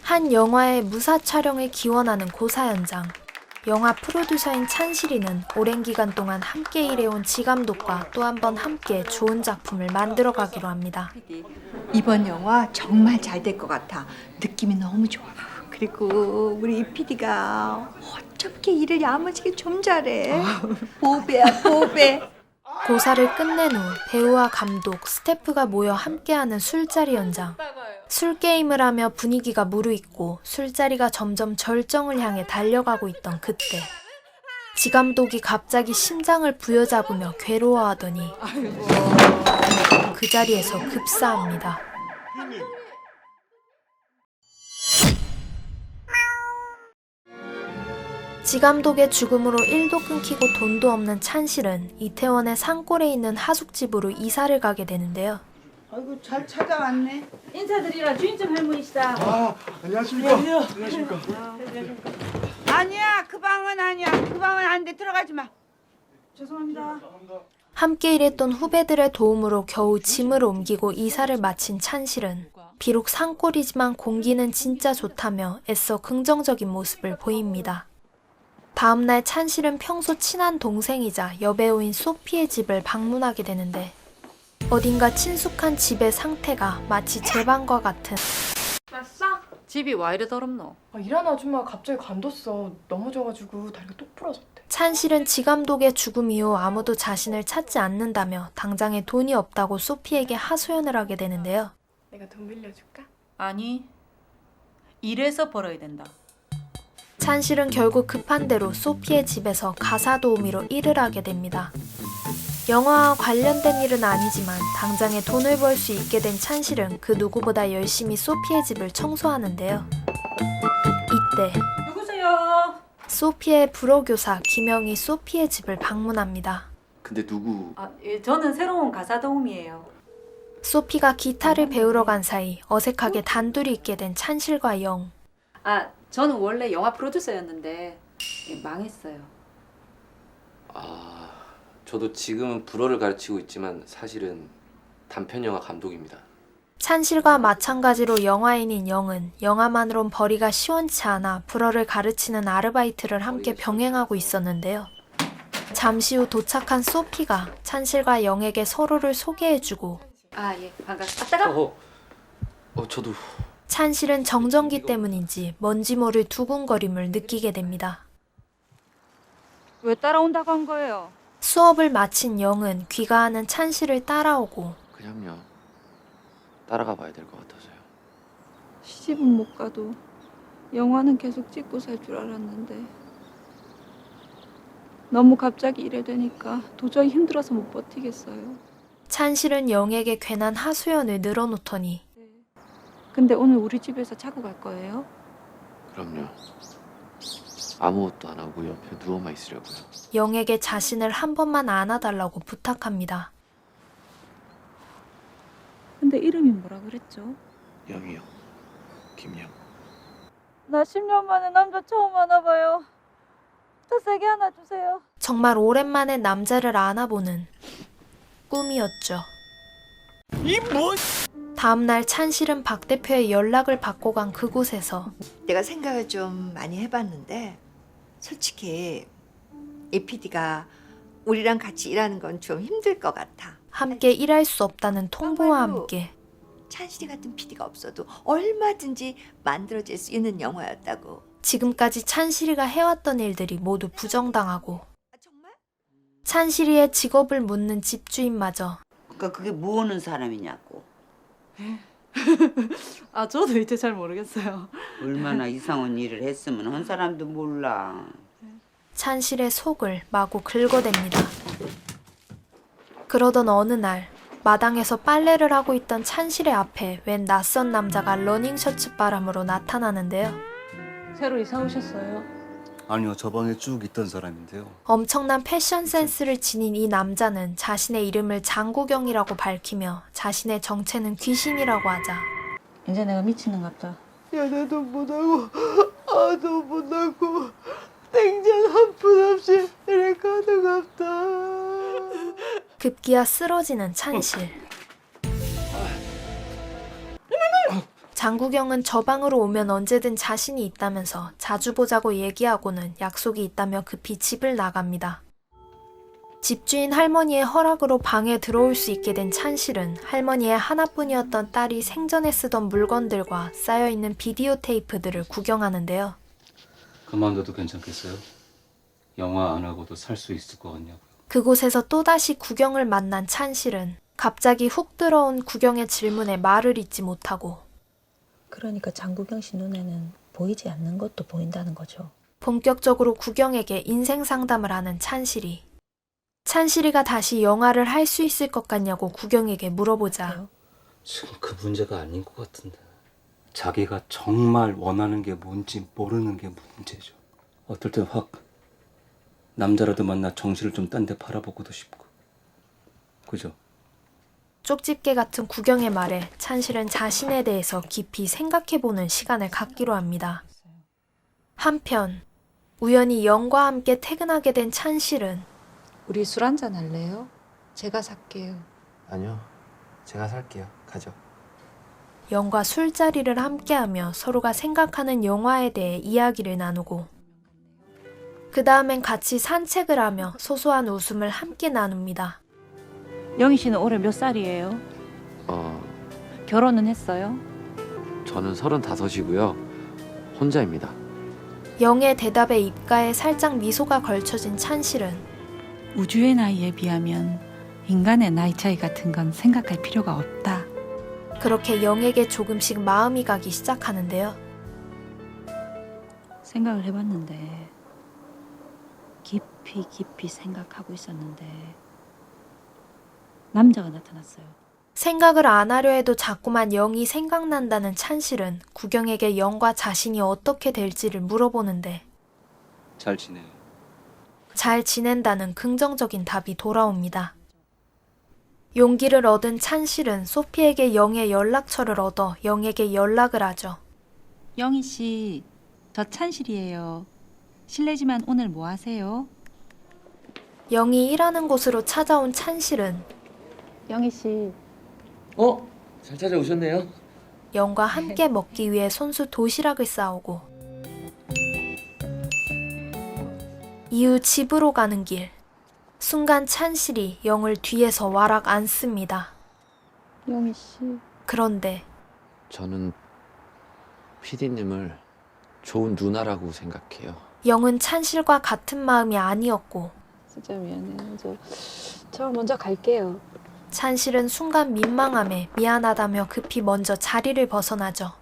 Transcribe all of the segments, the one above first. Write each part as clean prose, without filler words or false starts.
한 영화의 무사 촬영을 기원하는 고사 현장. 영화 프로듀서인 찬실이는 오랜 기간 동안 함께 일해온 지감독과 또 한 번 함께 좋은 작품을 만들어가기로 합니다. 이번 영화 정말 잘 될 것 같아. 느낌이 너무 좋아. 그리고 우리 이 PD가 어쩜 일을 야무지게 좀 잘해. 보배야 보배. 고사를 끝낸 후 배우와 감독, 스태프가 모여 함께하는 술자리 현장. 술게임을 하며 분위기가 무르익고 술자리가 점점 절정을 향해 달려가고 있던 그때 지감독이 갑자기 심장을 부여잡으며 괴로워하더니 그 자리에서 급사합니다. 지감독의 죽음으로 일도 끊기고 돈도 없는 찬실은 이태원의 산골에 있는 하숙집으로 이사를 가게 되는데요. 아이고 잘 찾아왔네. 인사드리라 주인점 할머니시다. 아, 안녕하십니까. 안녕하십니까. 아니야 그 방은 아니야. 그 방은 안 돼. 들어가지 마. 죄송합니다. 함께 일했던 후배들의 도움으로 겨우 짐을 옮기고 이사를 마친 찬실은 비록 산골이지만 공기는 진짜 좋다며 애써 긍정적인 모습을 보입니다. 다음날 찬실은 평소 친한 동생이자 여배우인 소피의 집을 방문하게 되는데 어딘가 친숙한 집의 상태가 마치 제 방과 같은. 왔어? 집이 와 이래 더럽노? 일하는 아줌마가 갑자기 관뒀어. 넘어져가지고 다리가 똑 부러졌대. 찬실은 지감독의 죽음 이후 아무도 자신을 찾지 않는다며 당장에 돈이 없다고 소피에게 하소연을 하게 되는데요. 내가 돈 빌려줄까? 아니 일해서 벌어야 된다. 찬실은 결국 급한 대로 소피의 집에서 가사 도우미로 일을 하게 됩니다. 영화와 관련된 일은 아니지만 당장에 돈을 벌 수 있게 된 찬실은 그 누구보다 열심히 소피의 집을 청소하는데요. 이때 누구세요? 소피의 불어교사 김영이 소피의 집을 방문합니다. 근데 누구? 예, 저는 새로운 가사 도우미예요. 소피가 기타를 배우러 간 사이 어색하게 단둘이 있게 된 찬실과 영. 저는 원래 영화 프로듀서였는데 망했어요. 저도 지금은 불어를 가르치고 있지만 사실은 단편 영화 감독입니다. 찬실과 마찬가지로 영화인인 영은 영화만으론 벌이가 시원치 않아 불어를 가르치는 아르바이트를 함께 병행하고 있었는데요. 잠시 후 도착한 소피가 찬실과 영에게 서로를 소개해주고 예, 반갑습니다. 저도 찬실은 정전기 때문인지 뭔지 모를 두근거림을 느끼게 됩니다. 왜 따라온다고 한 거예요? 수업을 마친 영은 귀가하는 찬실을 따라오고 그냥요. 따라가 봐야 될 것 같아서요. 시집은 못 가도 영화는 계속 찍고 살 줄 알았는데 너무 갑자기 이래 되니까 도저히 힘들어서 못 버티겠어요. 찬실은 영에게 괜한 하소연을 늘어놓더니 근데 오늘 우리 집에서 자고 갈 거예요? 그럼요. 아무것도 안 하고 옆에 누워만 있으려고요. 영에게 자신을 한 번만 안아달라고 부탁합니다. 근데 이름이 뭐라 그랬죠? 영이요. 김영. 나 10년 만에 남자 처음 안아봐요. 더 세게 안아주세요. 정말 오랜만에 남자를 안아보는 꿈이었죠. 다음날 찬실은 박 대표의 연락을 받고 간 그곳에서 내가 생각을 좀 많이 해봤는데 솔직히 이 PD가 우리랑 같이 일하는 건 좀 힘들 것 같아. 함께 일할 수 없다는 통보와 함께 찬실이 같은 PD가 없어도 얼마든지 만들어질 수 있는 영화였다고. 지금까지 찬실이가 해왔던 일들이 모두 부정당하고 정말? 찬실이의 직업을 묻는 집주인마저 그러니까 그게 뭐 하는 사람이냐고. 저도 이제 잘 모르겠어요. 얼마나 이상한 일을 했으면 한 사람도 몰라. 찬실의 속을 마구 긁어댑니다. 그러던 어느 날 마당에서 빨래를 하고 있던 찬실의 앞에 웬 낯선 남자가 러닝셔츠 바람으로 나타나는데요. 새로 이사 오셨어요? 아니요, 저 방에 쭉 있던 사람인데요. 엄청난 패션 센스를 지닌 이 남자는 자신의 이름을 장국영이라고 밝히며 자신의 정체는 귀신이라고 하자 이제 내가 미치는갑다. 야, 나 돈 못하고, 돈 못하고, 생전 한 푼 없이 이래 가능합다. 급기야 쓰러지는 찬실. 장국영은 저 방으로 오면 언제든 자신이 있다면서 자주 보자고 얘기하고는 약속이 있다며 급히 집을 나갑니다. 집주인 할머니의 허락으로 방에 들어올 수 있게 된 찬실은 할머니의 하나뿐이었던 딸이 생전에 쓰던 물건들과 쌓여있는 비디오 테이프들을 구경하는데요. 그만둬도 괜찮겠어요? 영화 안 하고도 살 수 있을 것 같냐고요. 그곳에서 또다시 구경을 만난 찬실은 갑자기 훅 들어온 구경의 질문에 말을 잇지 못하고 그러니까 장국영 씨 눈에는 보이지 않는 것도 보인다는 거죠. 본격적으로 구경에게 인생 상담을 하는 찬실이가 다시 영화를 할 수 있을 것 같냐고 구경에게 물어보자 지금 그 문제가 아닌 것 같은데. 자기가 정말 원하는 게 뭔지 모르는 게 문제죠. 어떨 땐 확 남자라도 만나 정신을 좀 딴 데 팔아보고도 싶고. 그죠? 쪽집게 같은 구경의 말에 찬실은 자신에 대해서 깊이 생각해보는 시간을 갖기로 합니다. 한편 우연히 영과 함께 퇴근하게 된 찬실은 우리 술 한잔 할래요? 제가 살게요. 아니요, 제가 살게요. 가죠. 영과 술자리를 함께하며 서로가 생각하는 영화에 대해 이야기를 나누고 그 다음엔 같이 산책을 하며 소소한 웃음을 함께 나눕니다. 영희 씨는 올해 몇 살이에요? 결혼은 했어요? 저는 35이고요. 혼자입니다. 영의 대답에 입가에 살짝 미소가 걸쳐진 찬실은 우주의 나이에 비하면 인간의 나이 차이 같은 건 생각할 필요가 없다. 그렇게 영에게 조금씩 마음이 가기 시작하는데요. 생각을 해봤는데 깊이 생각하고 있었는데 남자가 나타났어요. 생각을 안 하려 해도 자꾸만 영이 생각난다는 찬실은 구경에게 영과 자신이 어떻게 될지를 물어보는데 잘 지내요. 잘 지낸다는 긍정적인 답이 돌아옵니다. 용기를 얻은 찬실은 소피에게 영의 연락처를 얻어 영에게 연락을 하죠. 영희 씨, 저 찬실이에요. 실례지만 오늘 뭐 하세요? 영이 일하는 곳으로 찾아온 찬실은 영희 씨. 잘 찾아오셨네요. 영과 함께 먹기 위해 손수 도시락을 싸오고 이후 집으로 가는 길 순간 찬실이 영을 뒤에서 와락 안습니다. 영희 씨. 그런데 저는 PD님을 좋은 누나라고 생각해요. 영은 찬실과 같은 마음이 아니었고 진짜 미안해요. 저 먼저 갈게요. 찬실은 순간 민망함에 미안하다며 급히 먼저 자리를 벗어나죠.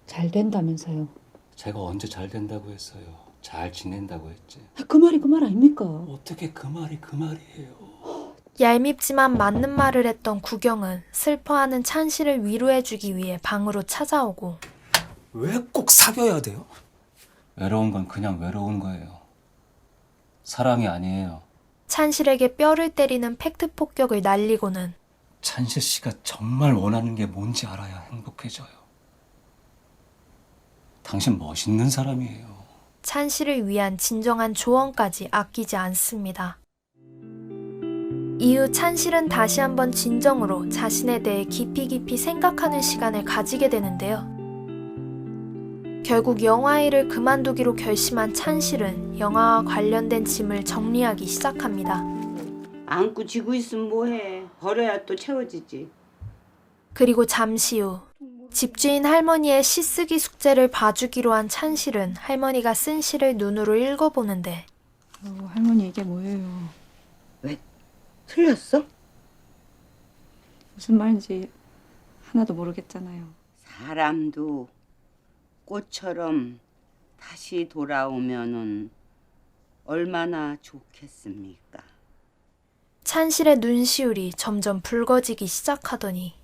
잘 된다면서요. 제가 언제 잘 된다고 했어요. 잘 지낸다고 했지. 그 말이 그 말 아닙니까? 어떻게 그 말이 그 말이에요. 얄밉지만 맞는 말을 했던 구경은 슬퍼하는 찬실을 위로해주기 위해 방으로 찾아오고 왜 꼭 사귀어야 돼요? 외로운 건 그냥 외로운 거예요. 사랑이 아니에요. 찬실에게 뼈를 때리는 팩트 폭격을 날리고는 찬실 씨가 정말 원하는 게 뭔지 알아야 행복해져요. 당신 멋있는 사람이에요. 찬실을 위한 진정한 조언까지 아끼지 않습니다. 이후 찬실은 다시 한번 진정으로 자신에 대해 깊이 생각하는 시간을 가지게 되는데요. 결국 영화 일을 그만두기로 결심한 찬실은 영화와 관련된 짐을 정리하기 시작합니다. 안고 지고 있으면 뭐해. 버려야 또 채워지지. 그리고 잠시 후 집주인 할머니의 시쓰기 숙제를 봐주기로 한 찬실은 할머니가 쓴 시를 눈으로 읽어보는데 할머니 이게 뭐예요? 틀렸어? 무슨 말인지 하나도 모르겠잖아요. 사람도 꽃처럼 다시 돌아오면은 얼마나 좋겠습니까? 찬실의 눈시울이 점점 붉어지기 시작하더니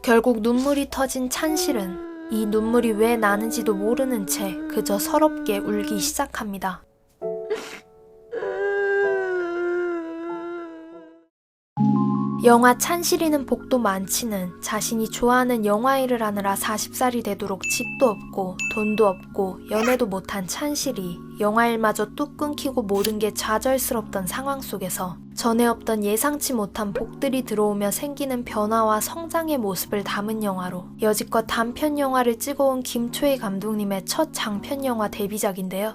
결국 눈물이 터진 찬실은 이 눈물이 왜 나는지도 모르는 채 그저 서럽게 울기 시작합니다. 영화 찬실이는 복도 많지는 자신이 좋아하는 영화 일을 하느라 40살이 되도록 집도 없고 돈도 없고 연애도 못한 찬실이 영화 일마저 뚝 끊기고 모든 게 좌절스럽던 상황 속에서 전에 없던 예상치 못한 복들이 들어오며 생기는 변화와 성장의 모습을 담은 영화로 여지껏 단편 영화를 찍어온 김초희 감독님의 첫 장편 영화 데뷔작인데요.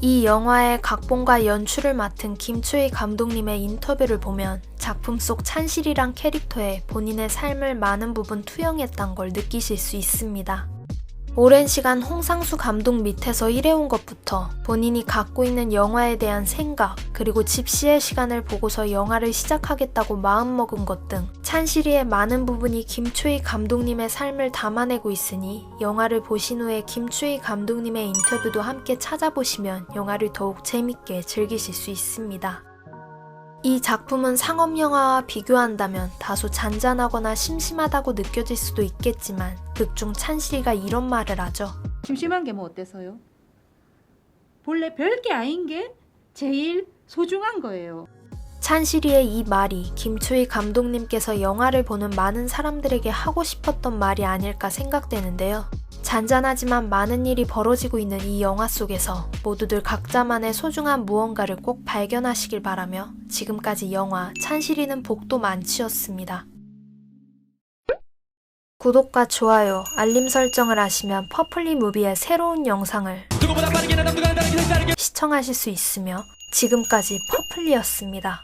이 영화의 각본과 연출을 맡은 김초희 감독님의 인터뷰를 보면 작품 속 찬실이란 캐릭터에 본인의 삶을 많은 부분 투영했단 걸 느끼실 수 있습니다. 오랜 시간 홍상수 감독 밑에서 일해온 것부터 본인이 갖고 있는 영화에 대한 생각, 그리고 집시의 시간을 보고서 영화를 시작하겠다고 마음먹은 것 등 찬실이의 많은 부분이 김초희 감독님의 삶을 담아내고 있으니 영화를 보신 후에 김초희 감독님의 인터뷰도 함께 찾아보시면 영화를 더욱 재밌게 즐기실 수 있습니다. 이 작품은 상업영화와 비교한다면 다소 잔잔하거나 심심하다고 느껴질 수도 있겠지만 극중 찬실이가 이런 말을 하죠. 심심한 게 뭐 어때서요? 본래 별게 아닌 게 제일 소중한 거예요. 찬실이의 이 말이 김초희 감독님께서 영화를 보는 많은 사람들에게 하고 싶었던 말이 아닐까 생각되는데요. 잔잔하지만 많은 일이 벌어지고 있는 이 영화 속에서 모두들 각자만의 소중한 무언가를 꼭 발견하시길 바라며 지금까지 영화 찬실이는 복도 많지였습니다. 구독과 좋아요, 알림 설정을 하시면 퍼플리 무비의 새로운 영상을 시청하실 수 있으며 지금까지 퍼플리였습니다.